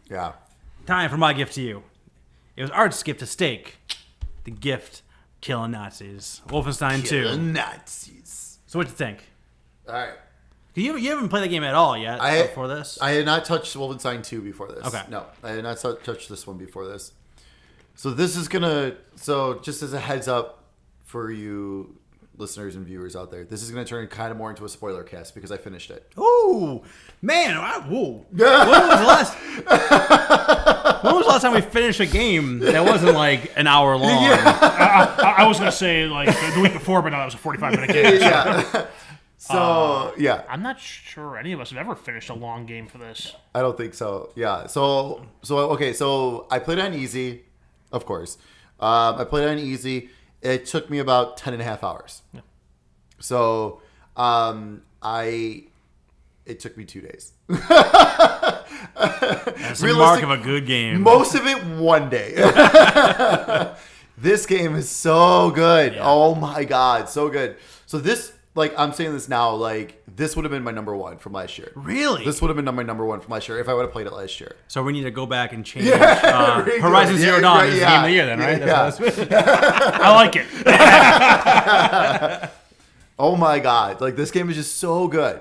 Yeah. Time for my gift to you. It was Art's gift to Steak. The gift killing Nazis. Wolfenstein 2. Killing Nazis. So what do you think? All right. You haven't played the game at all yet before this? I had not touched Wolfenstein 2 before this. Okay. No, I had not touched this one before this. So this is going to... So just as a heads up for you listeners and viewers out there, this is going to turn kind of more into a spoiler cast because I finished it. Ooh, man! Whoa! When was the last time we finished a game that wasn't like an hour long? I was going to say like the week before, but no, it was a 45-minute game. Yeah. So, yeah. I'm not sure any of us have ever finished a long game for this. I don't think so. Yeah. So okay. So I played on easy, of course. I played on easy. It took me about 10 and a half hours. Yeah. So it took me 2 days. That's a mark of a good game. Most of it one day. This game is so good. Yeah. Oh my God. So good. So this, like, I'm saying this now, like, this would have been my number one from last year. Really? This would have been my number one from last year if I would have played it last year. So we need to go back and change. Really Horizon good. Zero Dawn Right, is the game of the year then, right? Yeah. I like it. Oh my God. Like, this game is just so good.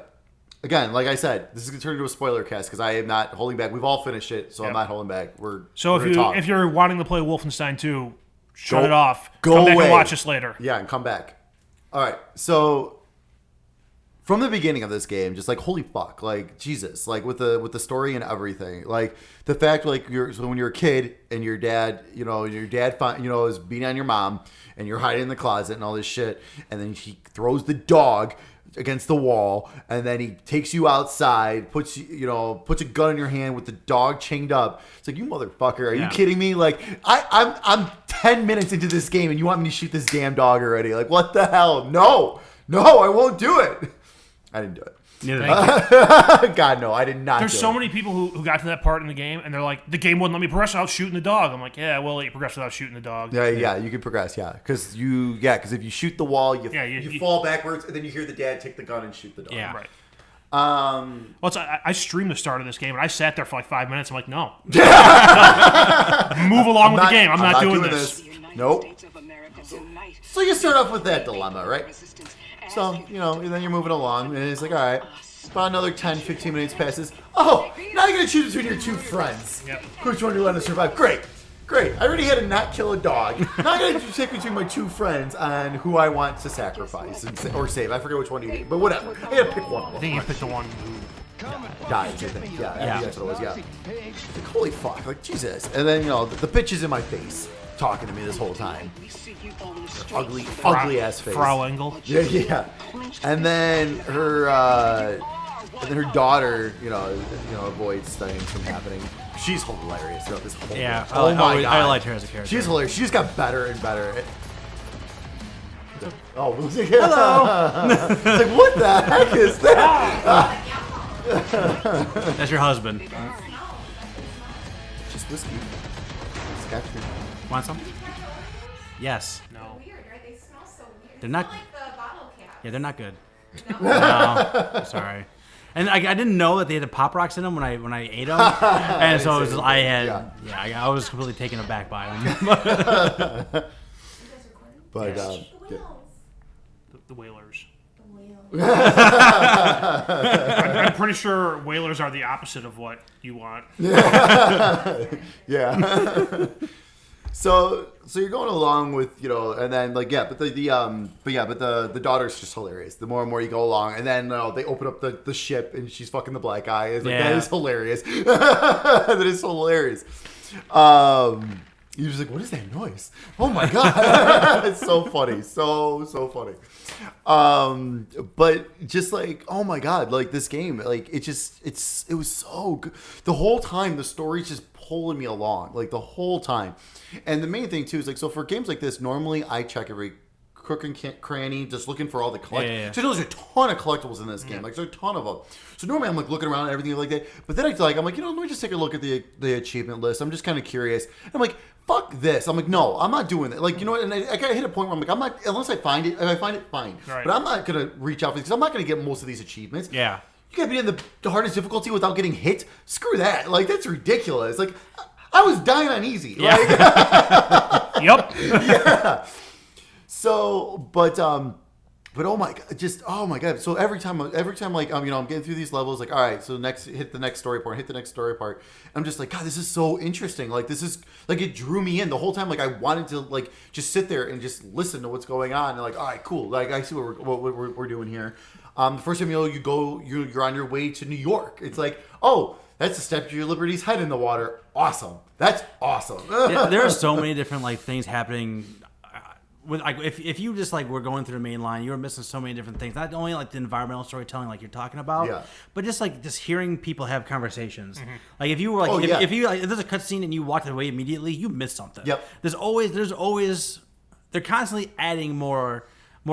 Again, like I said, this is going to turn into a spoiler cast because I am not holding back. We've all finished it, so I'm not holding back. So we're talk. if you're wanting to play Wolfenstein 2, shut it off. Go Come back away. and watch us later. Yeah, and come back. All right. So from the beginning of this game, just like holy fuck, like Jesus, like with the story and everything, like the fact like so when you're a kid and your dad is beating on your mom and you're hiding in the closet and all this shit, and then he throws the dog against the wall, and then he takes you outside, puts a gun in your hand with the dog chained up. It's like, you motherfucker, are you kidding me? Like I'm 10 minutes into this game and you want me to shoot this damn dog already? Like, what the hell? No, I won't do it. I didn't do it. God, no, I did not. There's so many people who got to that part in the game and they're like, the game wouldn't let me progress without shooting the dog. I'm like, yeah, we'll let you progress without shooting the dog. Yeah, you can progress, because if you shoot the wall, you fall backwards, and then you hear the dad take the gun and shoot the dog. Yeah, right. Well, I streamed the start of this game and I sat there for like 5 minutes. I'm like, no, move along with the game. I'm not doing this. Nope. So you start off with that dilemma, right? So, and then you're moving along, and it's like, all right, about another 10, 15 minutes passes. Oh, now you're going to choose between your two friends. Yep. Which one do you want to survive? Great. I already had to not kill a dog. Now I got to pick between my two friends on who I want to sacrifice or save. I forget which one you did, but whatever. I got to pick one. I think you picked the one who dies, I think. Yeah, I think that's what it was, yeah. It's like, holy fuck, like, Jesus. And then, the bitch is in my face, talking to me this whole time. Ugly ass face. Frau Engel. Yeah. And then her daughter, avoids things from happening. She's hilarious throughout this whole Yeah. game. Oh my God. I liked her as a character. She's hilarious. She just got better and better. Oh, hello. It's like, what the heck is that? That's your husband. Just whiskey. Scotch. Want some? Yes. No. Weird, right? They smell so weird. They're not. Like the bottle cap. Yeah, they're not good. No, sorry. And I didn't know that they had the Pop Rocks in them when I ate them, and so it was, I was completely taken aback by them. But The Whalers. The whale. I'm pretty sure Whalers are the opposite of what you want. Yeah. So you're going along with, and then but the daughter's just hilarious. The more and more you go along, and then they open up the ship and she's fucking the black guy. It's like, that is hilarious. That is so hilarious. You're just like, what is that noise? Oh my God. It's so funny. So funny. But just like, oh my God, like this game, like it was so good. The whole time the story's just pulling me along, like the whole time. And the main thing too is like, so for games like this, normally I check every crook and cranny, just looking for all the collectibles. Yeah. So there's a ton of collectibles in this game. Like, there's a ton of them. So normally I'm like looking around and everything like that. But then I'm like, let me just take a look at the achievement list. I'm just kind of curious. And I'm like, fuck this. I'm like, no, I'm not doing that. Like, you know what? And I gotta hit a point where I'm like, I'm not, unless I find it. If I find it, fine. Right. But I'm not gonna reach out for this because I'm not gonna get most of these achievements. Yeah. You gotta be in the hardest difficulty without getting hit. Screw that. Like, that's ridiculous. Like, I was dying on easy. Yeah. Like, Yep. yeah. So, but oh my god. So every time like I'm getting through these levels, like, all right, so hit the next story part. I'm just like, God, this is so interesting. Like, this is like, it drew me in the whole time. Like, I wanted to like just sit there and just listen to what's going on. And like, all right, cool. Like, I see what we're doing here. The first time you're on your way to New York. It's like, oh, that's a step to your Liberty's head in the water. Awesome. That's awesome. Yeah, there are so many different like things happening. With like, if you just like were going through the main line, you were missing so many different things. Not only like the environmental storytelling, like you're talking about, Yeah. but just hearing people have conversations. Like if you were like, if there's a cutscene and you walked away immediately, you missed something. Yep. There's always they're constantly adding more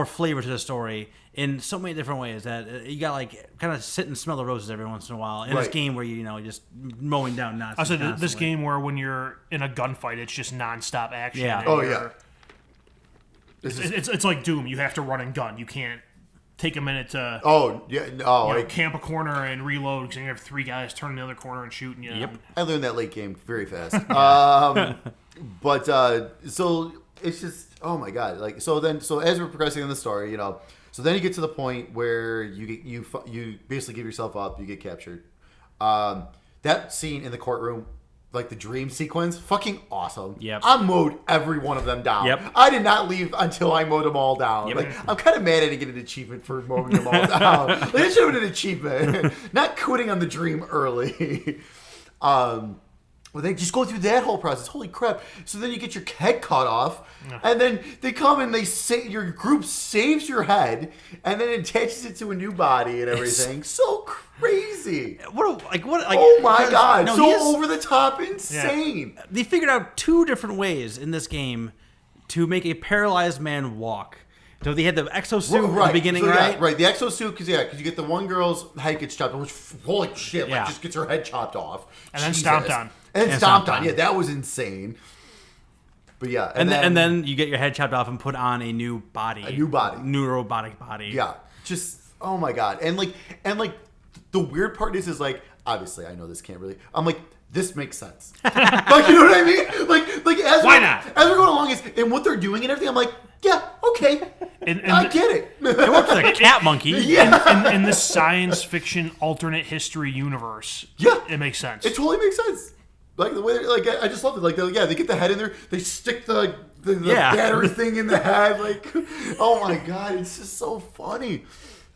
flavor to the story in so many different ways that you got like kind of sit and smell the roses every once in a while in this Right. game where you just mowing down Nazis. I said this constantly. game where when you're in a gunfight, it's just nonstop action. Yeah. and Oh, you're- yeah. This is, It's like Doom. You have to run and gun. You can't take a minute to oh yeah. Oh, you know, camp a corner and reload because you have 3 guys turning the other corner and shooting you. Yep. I learned that late game very fast. But so it's just, oh my god. Like, so as we're progressing in the story, so then you get to the point where you basically give yourself up, you get captured. That scene in the courtroom, like the dream sequence, fucking awesome. Yep. I mowed every one of them down. Yep. I did not leave until I mowed them all down. Yep. Like, I'm kind of mad I didn't get an achievement for mowing them all down. Like, that should have been an achievement. Not quitting on the dream early. Well, they just go through that whole process. Holy crap. So then you get your head cut off, and then they come and they say your group saves your head, and then attaches it to a new body and everything. So crazy. What? Oh my god. No, So over the top insane. They figured out 2 different ways in this game to make a paralyzed man walk. So they had the exosuit in the beginning, So, right? Yeah, right. The exosuit, because you get the one girl's head gets chopped off, which, holy shit, Yeah. like, just gets her head chopped off. And then stomped on. And stomped on. Yeah, that was insane. But yeah. And then you get your head chopped off and put on a new body. A new body. New robotic body. Yeah, just oh my god, and the weird part is like, obviously I know this can't really. I'm like, this makes sense. Like, you know what I mean? Like as Why not? As we're going along, and what they're doing and everything, I'm like, yeah, okay, And I get it. It worked for the cat monkey. Yeah, in this science fiction alternate history universe, Yeah. it makes sense. it totally makes sense. Like the way, like I just love it. Like they get the head in there, they stick the Yeah. battery thing in the head. Like, oh my god, it's just so funny.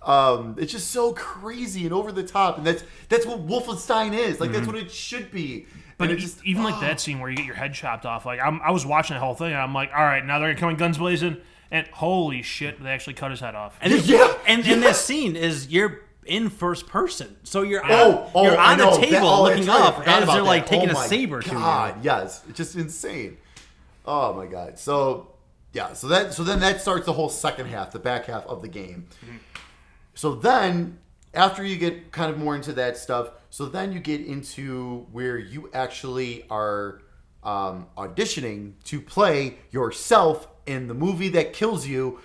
It's just so crazy and over the top, and that's what Wolfenstein is. Like, that's what it should be. But And it just even like that scene where you get your head chopped off, like I was watching the whole thing, and I'm like, all right, now they're coming guns blazing, and holy shit, they actually cut his head off. And Yeah. and this scene is you're in first person, so you're I on know. the table That's looking right. I up forgot as about they're like that. taking Oh a my saber to you. God, yes, it's just insane. Oh my god. So yeah, so then that starts the whole second half, the back half of the game. So then after you get kind of more into that stuff, so then you get into where you actually are auditioning to play yourself in the movie that kills you.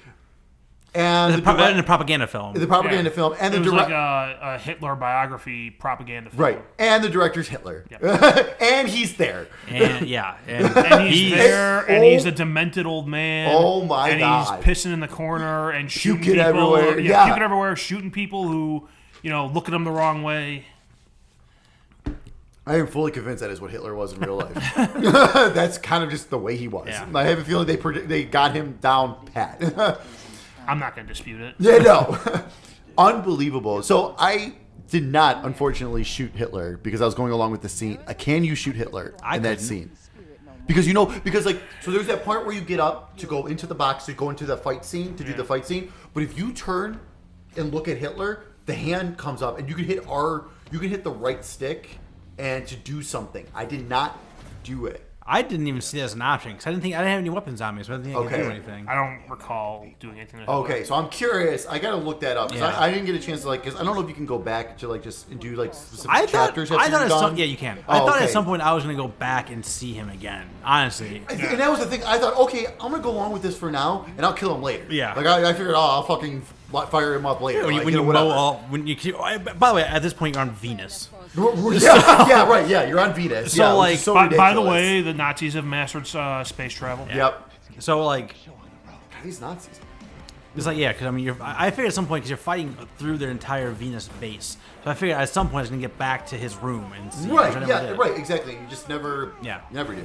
And In the propaganda film. the propaganda Yeah. film, and It the was like director, a Hitler biography propaganda film. right? And the director's Hitler, and he's there. And And he's there, and oh- he's a demented old man. Oh my and God. he's pissing in the corner and shooting Puking people. everywhere, Yeah, yeah. puking everywhere, shooting people who, look at him the wrong way. I am fully convinced that is what Hitler was in real life. That's kind of just the way he was. Yeah. I have a feeling they got him down pat. I'm not going to dispute it. Yeah, no. Unbelievable. So I did not, unfortunately, shoot Hitler because I was going along with the scene. Can you shoot Hitler in that couldn't. scene? Because so there's that part where you get up to go into the box to go into the fight scene, to do the fight scene. But if you turn and look at Hitler, the hand comes up and you can hit the right stick and to do something. I did not do it. I didn't even see that as an option because I didn't have any weapons on me, so I didn't think I could do anything. I don't recall doing anything. Okay, so I'm curious. I gotta look that up because Yeah. I didn't get a chance to because I don't know if you can go back to just do specific I thought, chapters. I after thought you're at done. some, yeah, you can. I Oh, thought okay. at some point I was gonna go back and see him again. Honestly, And that was the thing. I thought, okay, I'm gonna go along with this for now, and I'll kill him later. Yeah. Like I figured, I'll fucking fire him up later. when like, you know, mow whatever. all, when you. By the way, at this point you're on Venus. Yeah, right. Yeah, you're on Venus. So, yeah, which like- is so By the ridiculous. way, the Nazis have mastered space travel. Yep. So like, These Nazis. it's like I mean, I figured at some point because you're fighting through their entire Venus base, so I figured at some point I was gonna get back to his room and see. Right. which I never Yeah. did. Right. Exactly. You just never. Yeah. Never do.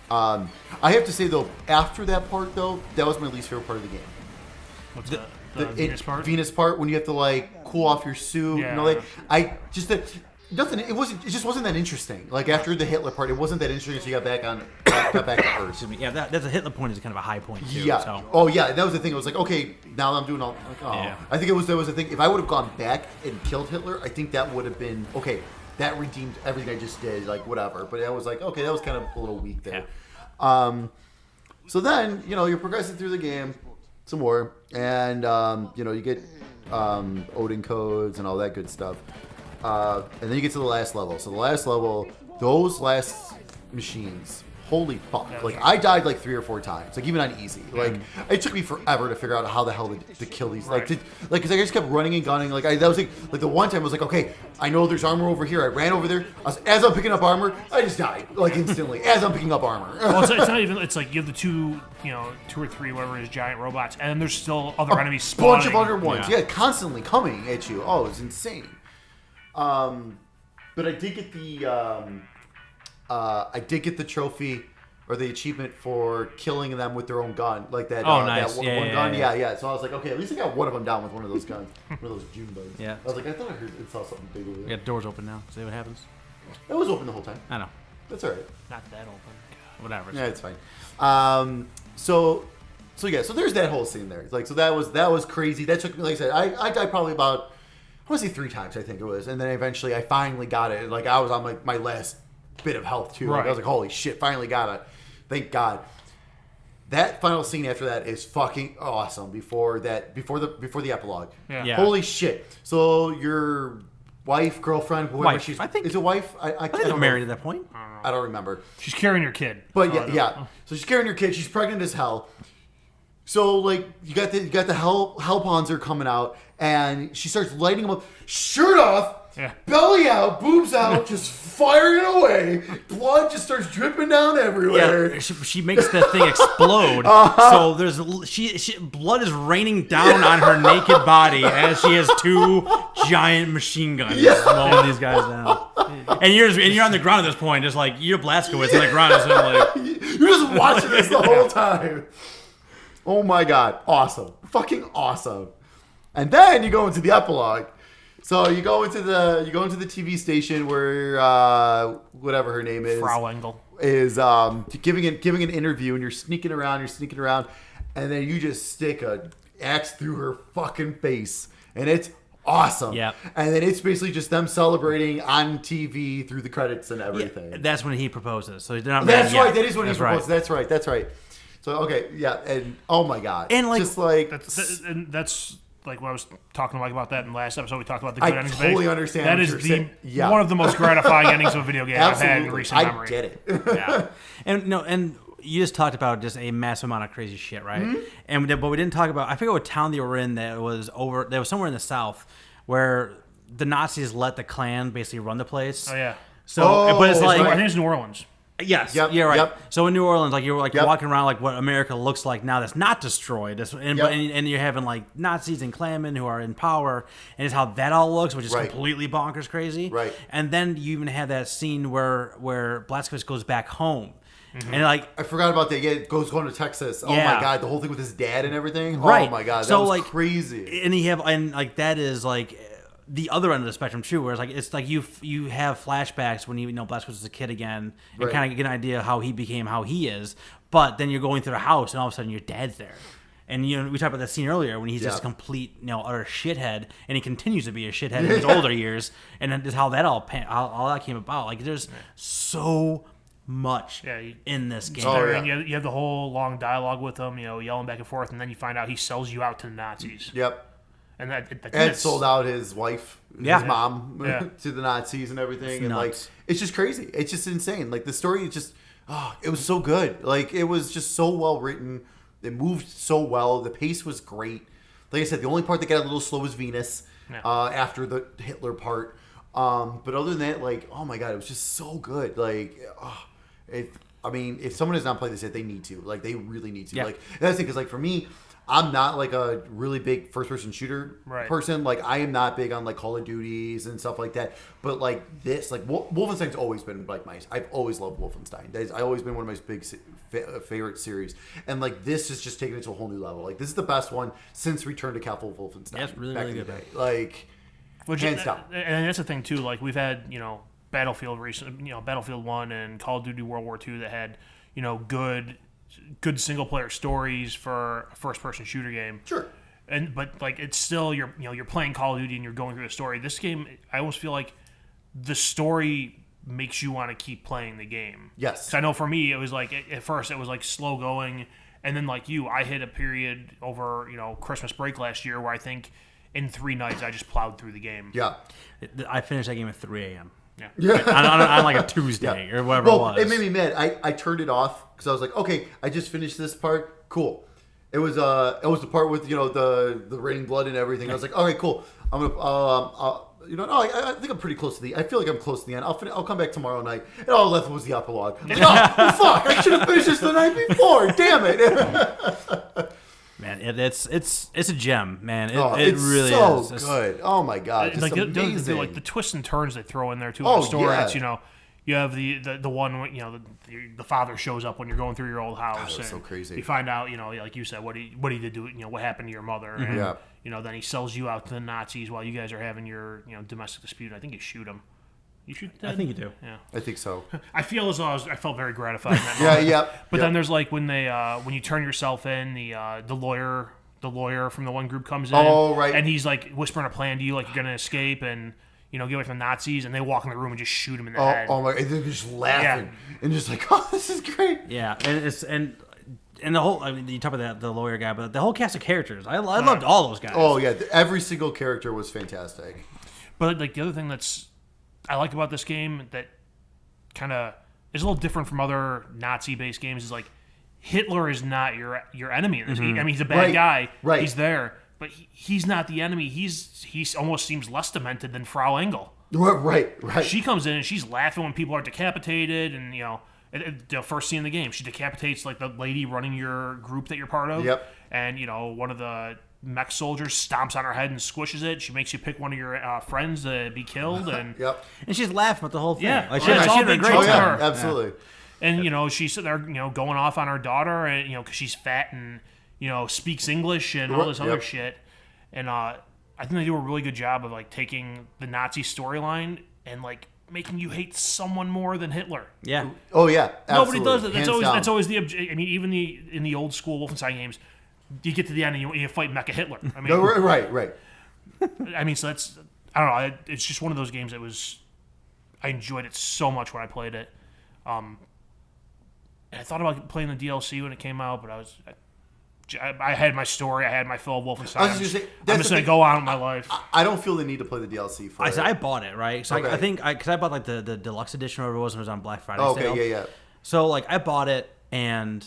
I have to say though, after that part though, that was my least favorite part of the game. What's The the Venus part? Venus part when you have to like cool off your suit and all Yeah. that. I just nothing. It just wasn't that interesting. Like after the Hitler part, it wasn't that interesting. So you got back to Earth. Excuse me. Yeah, that's a Hitler point is kind of a high point too. Yeah. So. Oh yeah. That was the thing. It was like, okay, now I'm doing all. Like, oh. Yeah. I think that was the thing. If I would have gone back and killed Hitler, I think that would have been okay. That redeemed everything I just did. Like whatever. But I was like, okay, that was kind of a little weak there. So then you're progressing through the game some more, and you get Odin codes and all that good stuff. And then you get to the last level. So the last level, those last machines, holy fuck! Like I died like 3 or 4 times, like even on easy. Like it took me forever to figure out how the hell to kill these. Like, because I just kept running and gunning. Like that was like the one time I was like, okay, I know there's armor over here. I ran over there. As I'm picking up armor, I just died like instantly. As I'm picking up armor. Well, it's not even. It's like you have the 2 or 3, whatever it is, giant robots, and then there's still other enemies spawning. Bunch of other ones, yeah, constantly coming at you. Oh, it's insane. But I did get the trophy or the achievement for killing them with their own gun, like that. Oh, nice. That Yeah, one yeah, gun. yeah. Yeah. So I was like, okay, at least I got one of them down with one of those guns, one of those June bugs. Yeah. I was like, I thought I saw something big over there. Yeah, doors open now. See what happens. It was open the whole time. I know. That's all right. Not that open. Whatever. Yeah, it's fine. So yeah, so there's that whole scene there. Like, so that was crazy. That took me, like I said, I died probably about, I want to say 3 times, I think it was, and then eventually I finally got it. Like I was on my last bit of health too. Like, I Right. was like, holy shit, finally got it. Thank God. That final scene after that is fucking awesome. Before the epilogue. Yeah. Yeah. Holy shit. So your wife, girlfriend, whoever Wife, she's, I think- is it wife? I I think don't they're know. married at that point. I don't remember. She's carrying your kid. But So, yeah. So she's carrying your kid. She's pregnant as hell. So like you got the hell Panzer coming out, and she starts lighting them up, shirt off, Yeah. belly out, boobs out, just firing away. Blood just starts dripping down everywhere. Yeah, she makes the thing explode. So there's blood is raining down on her naked body as she has 2 giant machine guns mowing these guys down. And you're on the ground at this point, just like you're Blazkowicz on the ground. So like, You're just watching this the whole time. Oh my god, awesome, fucking awesome. And then you go into the epilogue. So you go into the TV station where whatever her name is, Frau Engel. is giving an interview, and you're sneaking around, and then you just stick a axe through her fucking face, and it's awesome. Yep. And then it's basically just them celebrating on TV through the credits and everything. that's when he proposes. So they're not That's married yet. right. That is when he That's proposed. right. That's right. So okay, yeah, and oh my god, And, like, just like That's like what I was talking about that in the last episode. We talked about the I good endings. totally understand That what is you're saying. Yeah. one of the most gratifying endings of a video game I've had in absolutely, recent I memory. get it. Yeah. And you just talked about just a massive amount of crazy shit, right? Mm-hmm. But we didn't talk about. I forget what town they were in. That was somewhere in the south where the Nazis let the Klan basically run the place. Oh yeah. So, Oh, but it's it's like I think it's New Orleans. yes, Yep, yeah, right. yep. So in New Orleans, like you're like Yep. walking around like what America looks like now that's not destroyed. And Yep. and you're having like Nazis and Klanmen who are in power, and it's how that all looks, which is Right. completely bonkers crazy. Right. And then you even have that scene where Blazkowicz goes back home, and like I forgot about that. Yeah, going to Texas. Oh Yeah. my god, the whole thing with his dad and everything. Right. Oh my god, that So, was like, crazy. and like that is like the other end of the spectrum too, where it's like you have flashbacks when you know Blazkowicz was a kid again, and Right. kind of get an idea how he became how he is. But then you're going through the house, and all of a sudden your dad's there. And we talked about that scene earlier when he's just a Yeah. complete, utter shithead, and he continues to be a shithead in his older years. And then just how that all that came about. Like there's so much Yeah, in this game. Oh, yeah. And you have the whole long dialogue with him, yelling back and forth, and then you find out he sells you out to the Nazis. Yep. And Ed sold out his wife, Yeah. his mom, Yeah. to the Nazis and everything, It's and nuts. like it's just crazy. It's just insane. Like the story is just, it was so good. Like it was just so well written. It moved so well. The pace was great. Like I said, the only part that got a little slow was Venus after the Hitler part. But other than that, like, oh my god, it was just so good. Like, if someone has not played this yet, they need to. Like, they really need to. Yeah. Like, that's the thing, because like for me, I'm not like a really big first-person shooter person. Like, I am not big on like Call of Duties and stuff like that. But like this, like Wolfenstein's always been like I've always loved Wolfenstein. I've always been one of my big favorite series. And like this is just taking it to a whole new level. Like this is the best one since Return to Castle Wolfenstein. Yeah, it's really, back really in the good. day. Like, hands down. And that's the thing too. Like we've had Battlefield Battlefield 1 and Call of Duty World War II that had good single player stories for a first person shooter game. Sure. But like it's still you're playing Call of Duty and you're going through the story. This game, I almost feel like the story makes you want to keep playing the game. Yes. 'Cause I know for me it was like at first it was like slow going, and then like I hit a period over Christmas break last year where I think in 3 nights I just plowed through the game. Yeah. I finished that game at 3 a.m. Yeah. on like a Tuesday or whatever Well, it was. it made me mad. I turned it off because I was like, okay, I just finished this part. Cool. It was the part with the raining blood and everything. I was like, all right, cool. I'm gonna I think I'm pretty close to I feel like I'm close to the end. I'll come back tomorrow night. And all left was the epilogue. I was like, oh, fuck! I should have finished this the night before. Damn it! Man, it's a gem, man. It It's really so is. It's- good. Oh my god, just Like amazing. like the twists and turns they throw in there too. Oh, In the story, yeah. it's you have the one when, the father shows up when you're going through your old house. that's and so crazy. You find out like you said what he did do what happened to your mother. And, Yeah. Then he sells you out to the Nazis while you guys are having your domestic dispute. I think you shoot him. You shoot. I think you do. Yeah. I think so. I feel as though I felt very gratified. In that Yeah, moment. yeah. But yeah. then there's like when you turn yourself in, the lawyer from the one group comes in. Oh, right. And he's like whispering a plan to you, like you're gonna escape and get away from the Nazis, and they walk in the room and just shoot him in the head. Oh my! And they're just laughing and just like, oh, this is great. Yeah, and the whole. I mean, you talk about the lawyer guy, but the whole cast of characters. I loved all those guys. Oh yeah, every single character was fantastic. But like the other thing I like about this game that kind of is a little different from other Nazi-based games is like Hitler is not your enemy in this game. I mean, he's a bad Right, guy. right. He's there, but he's not the enemy. He's almost seems less demented than Frau Engel. Right. She comes in and she's laughing when people are decapitated, and the first scene in the game, she decapitates like the lady running your group that you're part of. Yep. And one of the mech soldiers stomps on her head and squishes it. She makes you pick one of your friends to be killed, and Yep. And she's laughing about the whole thing. Yeah. Like, Yeah, it's all had a big great jokes Oh to time. her. absolutely. and she's sitting there going off on her daughter, and because she's fat and speaks English and all this other Yep. shit. And I think they do a really good job of like taking the Nazi storyline and like making you hate someone more than Hitler. Yeah. Oh yeah. Absolutely. Nobody does it. Hands down. That's always the I mean, even in the old school Wolfenstein games, you get to the end and you fight Mecha Hitler. I mean, No, right. I mean, so that's I don't know. It's just one of those games that I enjoyed it so much when I played it. And I thought about playing the DLC when it came out, but I had my story. I had my fill of Wolfenstein. I was just gonna say, I'm that's just the going to thing. go on with my life. I don't feel the need to play the DLC for it. I bought it, right? So Okay. I think because I bought like the deluxe edition or whatever it was, and it was on Black Friday Oh, sale. okay, yeah. So like I bought it, and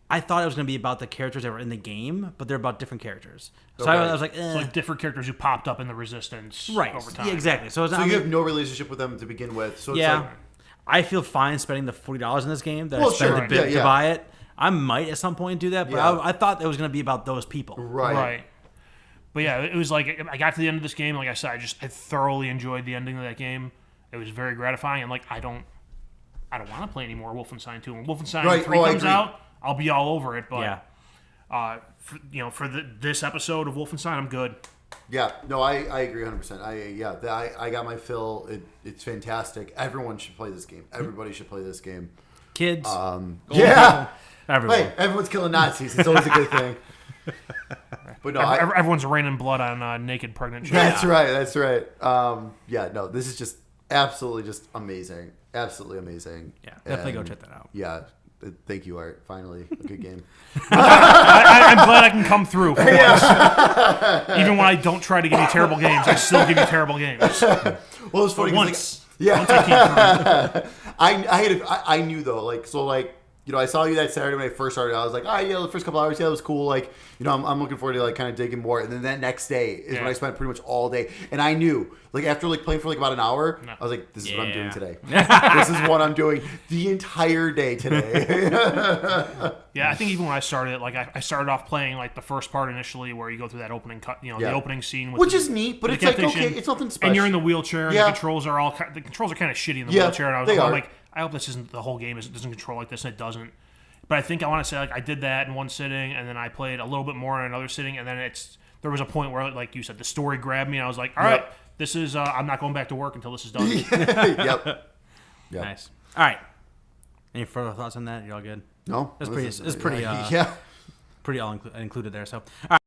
I thought it was going to be about the characters that were in the game, but they're about different characters. So Okay. I was like, It's like different characters who popped up in the Resistance right, over time. yeah, exactly. So it's So not. you have no relationship with them to begin with. So it's yeah, like, I feel fine spending the $40 in this game that Well, I spent sure, the bit yeah. to buy it. I might at some point do that, but Yeah. I thought it was going to be about those people. right. But yeah, it was like I got to the end of this game. Like I said, I thoroughly enjoyed the ending of that game. It was very gratifying, and like I don't want to play any more Wolfenstein 2. When Wolfenstein Right. 3 Oh, I comes agree. out, I'll be all over it. But Yeah. for this episode of Wolfenstein, I'm good. Yeah, no, I agree 100%. I got my fill. It's fantastic. Everyone should play this game. Everybody should play this game. Kids, Yeah. everyone. Hey, everyone's killing Nazis. It's always a good thing. But no, Everyone's raining blood on naked pregnant children. that's right. Yeah, no, this is just absolutely just amazing. Absolutely amazing. Yeah, definitely go And, check that out. Yeah. Thank you, Art. Finally, a good game. I'm glad I can come through for once. Even when I don't try to give you terrible games, I still give you terrible games. Well, it's funny. 'cause, Once. Like, yeah. Once I came through. I knew though, like, so like, I saw you that Saturday when I first started. I was like, the first couple hours, that was cool. Like, I'm looking forward to like kind of digging more. And then that next day is when I spent pretty much all day. And I knew, like, after like playing for like about an hour, I was like, this is what I'm doing today. This is what I'm doing the entire day today. Yeah, I think even when I started, like I started off playing like the first part initially, where you go through that opening cut, the opening scene, with Which is neat, but the it's like, captation, okay, it's nothing special. and you're in the wheelchair, and Yeah. the controls are kind of shitty in the Yeah, wheelchair, and I was they I'm are. like, I hope this isn't the whole game. It doesn't control like this, and it doesn't. But I think I want to say like I did that in one sitting, and then I played a little bit more in another sitting, and then there was a point where, like you said, the story grabbed me, and I was like, all right, this is I'm not going back to work until this is done. Yep. Nice. All right. Any further thoughts on that? You all good? No, It's pretty. It's pretty. yeah. Pretty all included there. So. All right.